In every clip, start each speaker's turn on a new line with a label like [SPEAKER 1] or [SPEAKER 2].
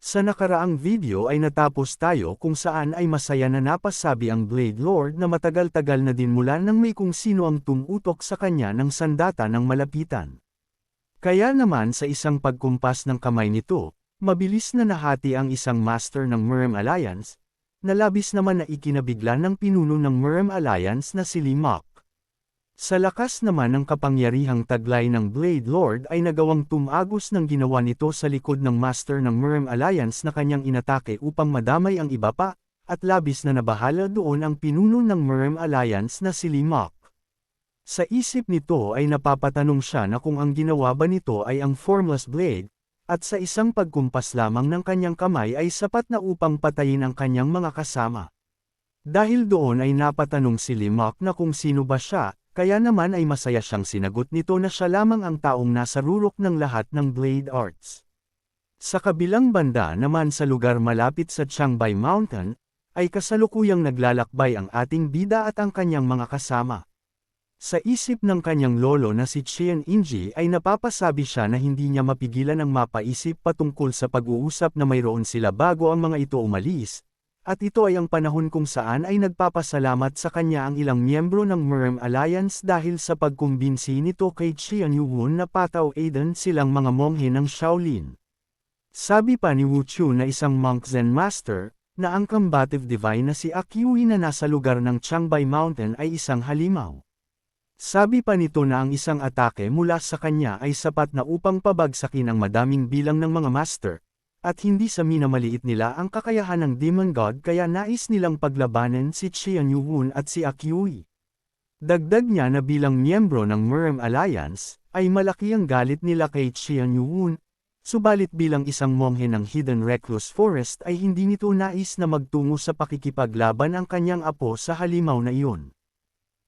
[SPEAKER 1] Sa nakaraang video ay natapos tayo kung saan ay masaya na napasabi ang Blade Lord na matagal-tagal na din mula nang may kung sino ang tumutok sa kanya ng sandata ng malapitan. Kaya naman sa isang pagkumpas ng kamay nito, mabilis na nahati ang isang master ng Murem Alliance, na labis naman na ikinabigla ng pinuno ng Murem Alliance na si Lee Mok. Sa lakas naman ng kapangyarihang taglay ng Blade Lord ay nagawang tumagos ng ginawa nito sa likod ng master ng Murem Alliance na kanyang inatake upang madamay ang iba pa, at labis na nabahala doon ang pinuno ng Murem Alliance na si Lee Mok. Sa isip nito ay napapatanong siya na kung ang ginawa ba nito ay ang Formless Blade, at sa isang pagkumpas lamang ng kanyang kamay ay sapat na upang patayin ang kanyang mga kasama. Dahil doon ay napatanong si Lee Mok na kung sino ba siya, kaya naman ay masaya siyang sinagot nito na siya lamang ang taong nasa rurok ng lahat ng Blade Arts. Sa kabilang banda naman sa lugar malapit sa Changbei Mountain, ay kasalukuyang naglalakbay ang ating bida at ang kanyang mga kasama. Sa isip ng kanyang lolo na si Qian Inji ay napapasabi siya na hindi niya mapigilan ang mapaisip patungkol sa pag-uusap na mayroon sila bago ang mga ito umalis, at ito ay ang panahon kung saan ay nagpapasalamat sa kanya ang ilang miyembro ng Murem Alliance dahil sa pagkumbinsi nito kay Qian Yuhun na patawid silang mga monghe ng Shaolin. Sabi pa ni Wu Chu na isang monk Zen master, na ang combative divine na si Akyui na nasa lugar ng Changbei Mountain ay isang halimaw. Sabi pa nito na ang isang atake mula sa kanya ay sapat na upang pabagsakin ang madaming bilang ng mga master, at hindi sa minamaliit nila ang kakayahan ng Demon God kaya nais nilang paglabanan si Qian Yuhun at si Akyui. Dagdag niya na bilang miyembro ng Murem Alliance, ay malaki ang galit nila kay Qian Yuhun, subalit bilang isang monghe ng Hidden Recluse Forest ay hindi nito nais na magtungo sa pakikipaglaban ang kanyang apo sa halimaw na iyon.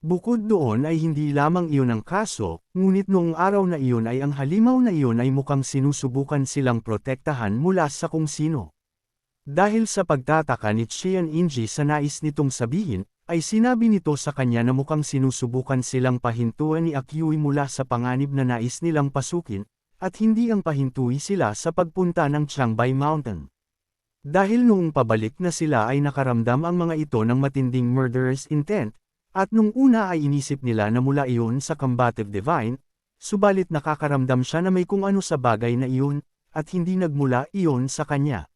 [SPEAKER 1] Bukod doon ay hindi lamang iyon ang kaso, ngunit noong araw na iyon ay ang halimaw na iyon ay mukhang sinusubukan silang protektahan mula sa kung sino. Dahil sa pagtataka ni Qian Inji sa nais nitong sabihin, ay sinabi nito sa kanya na mukhang sinusubukan silang pahintuan ni Akyui mula sa panganib na nais nilang pasukin, at hindi ang pahintui sila sa pagpunta ng Changbei Mountain. Dahil noong pabalik na sila ay nakaramdam ang mga ito ng matinding murderous intent, at nung una ay inisip nila na mula iyon sa combative divine, subalit nakakaramdam siya na may kung ano sa bagay na iyon, at hindi nagmula iyon sa kanya.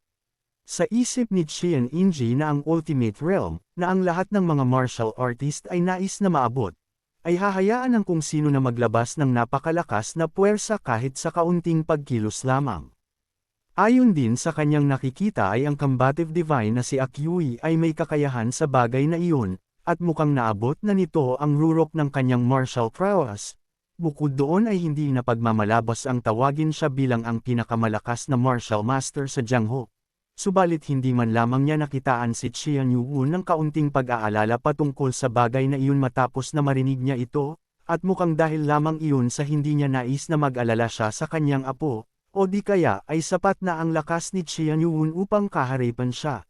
[SPEAKER 1] Sa isip ni Qian Inji na ang ultimate realm, na ang lahat ng mga martial artist ay nais na maabot, ay hahayaan ng kung sino na maglabas ng napakalakas na puwersa kahit sa kaunting pagkilos lamang. Ayon din sa kanyang nakikita ay ang combative divine na si Akyui ay may kakayahan sa bagay na iyon, at mukhang naabot na nito ang rurok ng kanyang martial prowess. Bukod doon ay hindi na pagmamalabas ang tawagin siya bilang ang pinakamalakas na martial master sa Jianghu. Subalit hindi man lamang niya nakitaan si Qian Yuhun ng kaunting pag-aalala patungkol sa bagay na iyon matapos na marinig niya ito, at mukhang dahil lamang iyon sa hindi niya nais na mag-alala siya sa kanyang apo, o di kaya ay sapat na ang lakas ni Qian Yuhun upang kaharipan siya.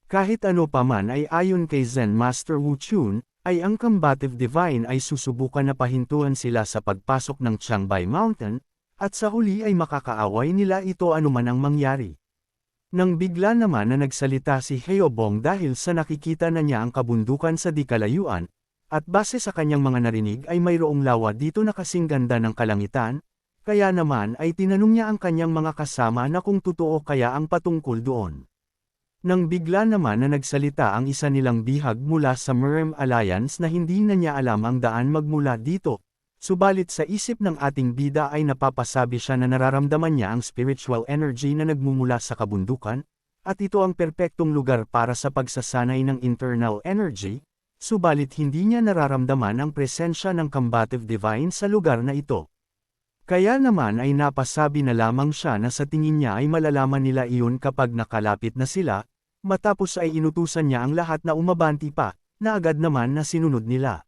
[SPEAKER 1] Kahit ano pa man ay ayon kay Zen Master Wu Chun, ay ang combative divine ay susubukan na pahintuan sila sa pagpasok ng Changbei Mountain, at sa huli ay makakaaway nila ito anuman ang mangyari. Nang bigla naman na nagsalita si Heobong dahil sa nakikita na niya ang kabundukan sa di kalayuan, at base sa kanyang mga narinig ay mayroong lawa dito na kasing ganda ng kalangitan, kaya naman ay tinanong niya ang kanyang mga kasama na kung totoo kaya ang patungkol doon. Nang bigla naman na nagsalita ang isa nilang bihag mula sa Murem Alliance na hindi na niya alam ang daan magmula dito, subalit sa isip ng ating bida ay napapasabi siya na nararamdaman niya ang spiritual energy na nagmumula sa kabundukan, at ito ang perpektong lugar para sa pagsasanay ng internal energy, subalit hindi niya nararamdaman ang presensya ng combative divine sa lugar na ito. Kaya naman ay napasabi na lamang siya na sa tingin niya ay malalaman nila iyon kapag nakalapit na sila, matapos ay inutusan niya ang lahat na umabanti pa, na agad naman na sinunod nila.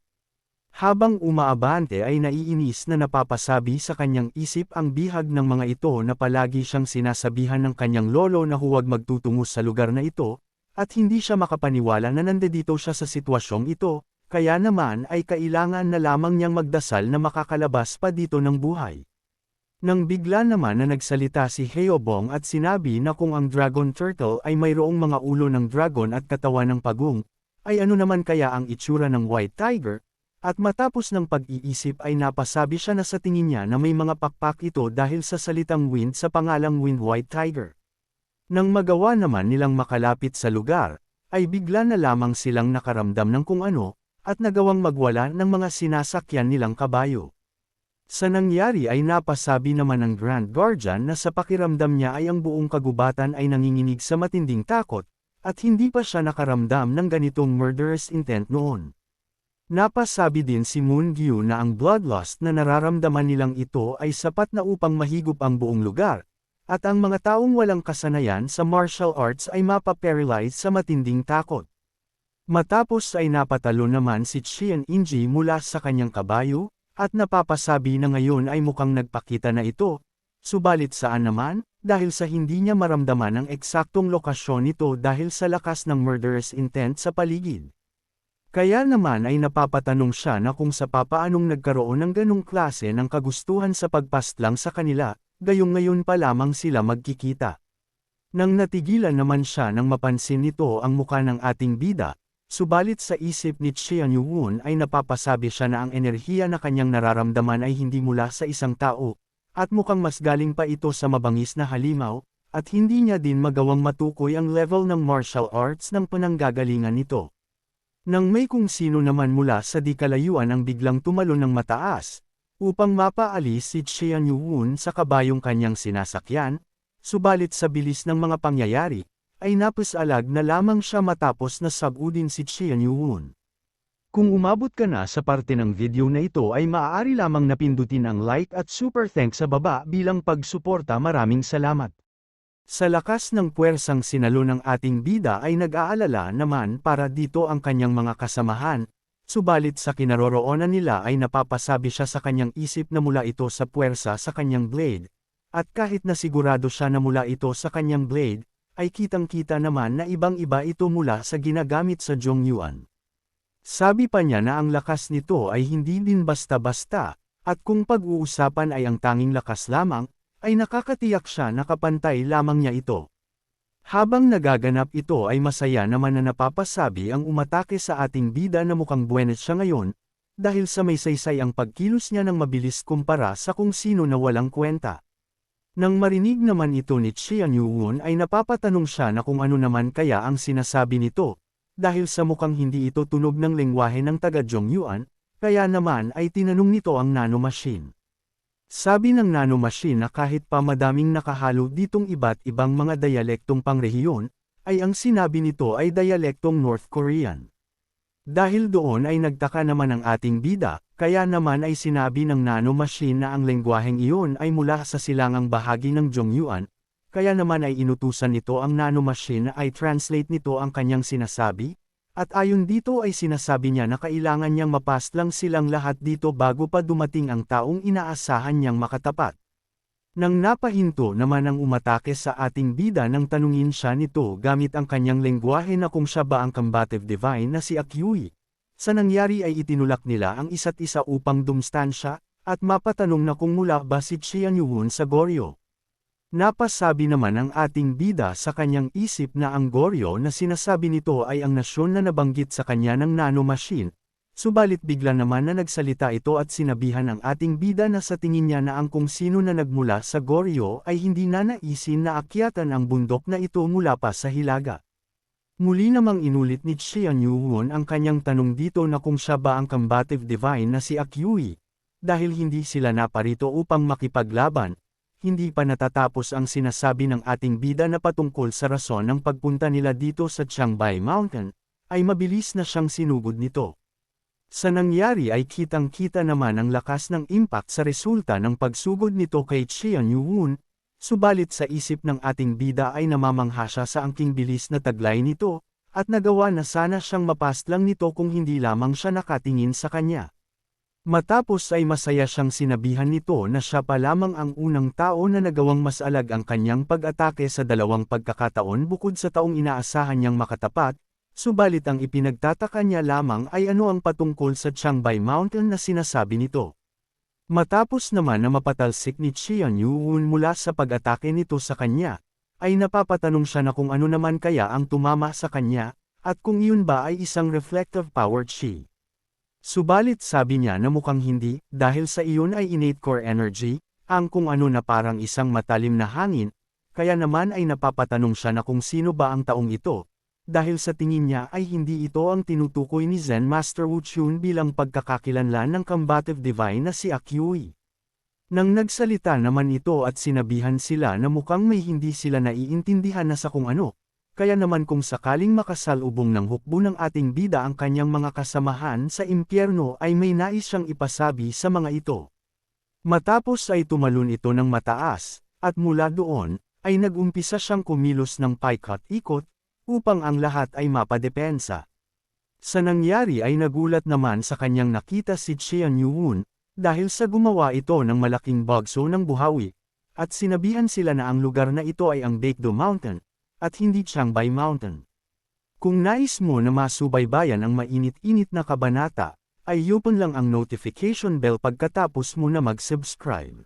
[SPEAKER 1] Habang umaabante ay naiinis na napapasabi sa kanyang isip ang bihag ng mga ito na palagi siyang sinasabihan ng kanyang lolo na huwag magtutungo sa lugar na ito, at hindi siya makapaniwala na nandito siya sa sitwasyong ito, kaya naman ay kailangan na lamang niyang magdasal na makakalabas pa dito ng buhay. Nang bigla naman na nagsalita si Heobong at sinabi na kung ang dragon turtle ay mayroong mga ulo ng dragon at katawan ng pagong, ay ano naman kaya ang itsura ng white tiger, at matapos ng pag-iisip ay napasabi siya na sa tingin niya na may mga pakpak ito dahil sa salitang wind sa pangalang wind white tiger. Nang magawa naman nilang makalapit sa lugar, ay bigla na lamang silang nakaramdam ng kung ano, at nagawang magwala ng mga sinasakyan nilang kabayo. Sa nangyari ay napasabi naman ng Grand Guardian na sa pakiramdam niya ay ang buong kagubatan ay nanginginig sa matinding takot, at hindi pa siya nakaramdam ng ganitong murderous intent noon. Napasabi din si Moon Gyu na ang bloodlust na nararamdaman nilang ito ay sapat na upang mahigop ang buong lugar, at ang mga taong walang kasanayan sa martial arts ay mapaparalyze sa matinding takot. Matapos ay napatalo naman si Qian Inji mula sa kanyang kabayo, at napapasabi na ngayon ay mukhang nagpakita na ito, subalit saan naman, dahil sa hindi niya maramdaman ang eksaktong lokasyon nito dahil sa lakas ng murderous intent sa paligid. Kaya naman ay napapatanong siya na kung sa papaanong nagkaroon ng ganong klase ng kagustuhan sa pagpastlang sa kanila, gayong ngayon pa lamang sila magkikita. Nang natigilan naman siya nang mapansin nito ang muka ng ating bida, subalit sa isip ni Qian Yuwon ay napapasabi siya na ang enerhiya na kanyang nararamdaman ay hindi mula sa isang tao, at mukhang mas galing pa ito sa mabangis na halimaw, at hindi niya din magawang matukoy ang level ng martial arts ng pananggagalingan nito. Nang may kung sino naman mula sa di kalayuan ang biglang tumalon ng mataas, upang mapaalis si Qian Yuwon sa kabayong kanyang sinasakyan, subalit sa bilis ng mga pangyayari, ay napasalag na lamang siya matapos na sabudin si Qian Yuwon. Kung umabot ka na sa parte ng video na ito ay maaari lamang napindutin ang like at super thanks sa baba bilang pagsuporta. Maraming salamat. Sa lakas ng puwersang sinalo ng ating bida ay nag-aalala naman para dito ang kanyang mga kasamahan, subalit sa kinaroroonan nila ay napapasabi siya sa kanyang isip na mula ito sa puwersa sa kanyang blade, at kahit na sigurado siya na mula ito sa kanyang blade, ay kitang-kita naman na ibang-iba ito mula sa ginagamit sa Zhongyuan. Sabi pa niya na ang lakas nito ay hindi din basta-basta, at kung pag-uusapan ay ang tanging lakas lamang, ay nakakatiyak siya na kapantay lamang niya ito. Habang nagaganap ito ay masaya naman na napapasabi ang umatake sa ating bida na mukhang buenas siya ngayon, dahil sa may saysay ang pagkilos niya ng mabilis kumpara sa kung sino na walang kwenta. Nang marinig naman ito ni Qian Yuwon ay napapatanong siya na kung ano naman kaya ang sinasabi nito, dahil sa mukhang hindi ito tunog ng lengguwahe ng taga-Zhongyuan, kaya naman ay tinanong nito ang nanomachine. Sabi ng nanomachine na kahit pa madaming nakahalo ditong iba't ibang mga diyalektong pangrehiyon, ay ang sinabi nito ay diyalektong North Korean. Dahil doon ay nagtaka naman ang ating bida, kaya naman ay sinabi ng nanomachine na ang lengguwaheng iyon ay mula sa silangang bahagi ng Zhongyuan, kaya naman ay inutusan nito ang nanomachine na ay translate nito ang kanyang sinasabi, at ayon dito ay sinasabi niya na kailangan niyang mapastlang silang lahat dito bago pa dumating ang taong inaasahan niyang makatapat. Nang napahinto naman ang umatake sa ating bida nang tanungin siya nito gamit ang kanyang lengguwahe na kung siya ba ang combative divine na si Akyui. Sa nangyari ay itinulak nila ang isa't isa upang dumstansya, at mapatanong na kung mula ba si Qian Yuwon sa Goryo. Napasabi naman ang ating bida sa kanyang isip na ang Goryo na sinasabi nito ay ang nasyon na nabanggit sa kanya ng nanomachine, subalit bigla naman na nagsalita ito at sinabihan ang ating bida na sa tingin niya na ang kung sino na nagmula sa Goryo ay hindi na naisin na akyatan ang bundok na ito mula pa sa Hilaga. Muli namang inulit ni Qian Yuwon ang kanyang tanong dito na kung siya ba ang combative divine na si Akyui. Dahil hindi sila naparito upang makipaglaban, hindi pa natatapos ang sinasabi ng ating bida na patungkol sa rason ng pagpunta nila dito sa Changbai Mountain, ay mabilis na siyang sinugod nito. Sa nangyari ay kitang-kita naman ang lakas ng impact sa resulta ng pagsugod nito kay Qian Yuwon, subalit sa isip ng ating bida ay namamangha siya sa angking bilis na taglay nito, at nagawa na sana siyang mapastlang nito kung hindi lamang siya nakatingin sa kanya. Matapos ay masaya siyang sinabihan nito na siya pa lamang ang unang tao na nagawang masalag ang kanyang pag-atake sa dalawang pagkakataon bukod sa taong inaasahan niyang makatapat, subalit ang ipinagtataka niya lamang ay ano ang patungkol sa Changbai Mountain na sinasabi nito. Matapos naman na mapatalsik ni Qian Yuun mula sa pag-atake nito sa kanya, ay napapatanong siya na kung ano naman kaya ang tumama sa kanya, at kung iyon ba ay isang reflective power chi. Subalit sabi niya na mukhang hindi, dahil sa iyon ay innate core energy, ang kung ano na parang isang matalim na hangin, kaya naman ay napapatanong siya na kung sino ba ang taong ito, dahil sa tingin niya ay hindi ito ang tinutukoy ni Zen Master Wu Chun bilang pagkakakilanlan ng combative divine na si Akyui. Nang nagsalita naman ito at sinabihan sila na mukhang may hindi sila naiintindihan na sa kung ano, kaya naman kung sakaling makasalubong ng hukbo ng ating bida ang kanyang mga kasamahan sa impyerno ay may nais siyang ipasabi sa mga ito. Matapos ay tumalon ito ng mataas, at mula doon, ay nag-umpisa siyang kumilos ng paikot-ikot, upang ang lahat ay mapadepensa. Sa nangyari ay nagulat naman sa kanyang nakita si Qian Yuun, dahil sa gumawa ito ng malaking bagso ng buhawi, at sinabihan sila na ang lugar na ito ay ang Baekdo Mountain, at hindi Changbei Mountain. Kung nais mo na masubaybayan ang mainit-init na kabanata, ay open lang ang notification bell pagkatapos mo na mag-subscribe.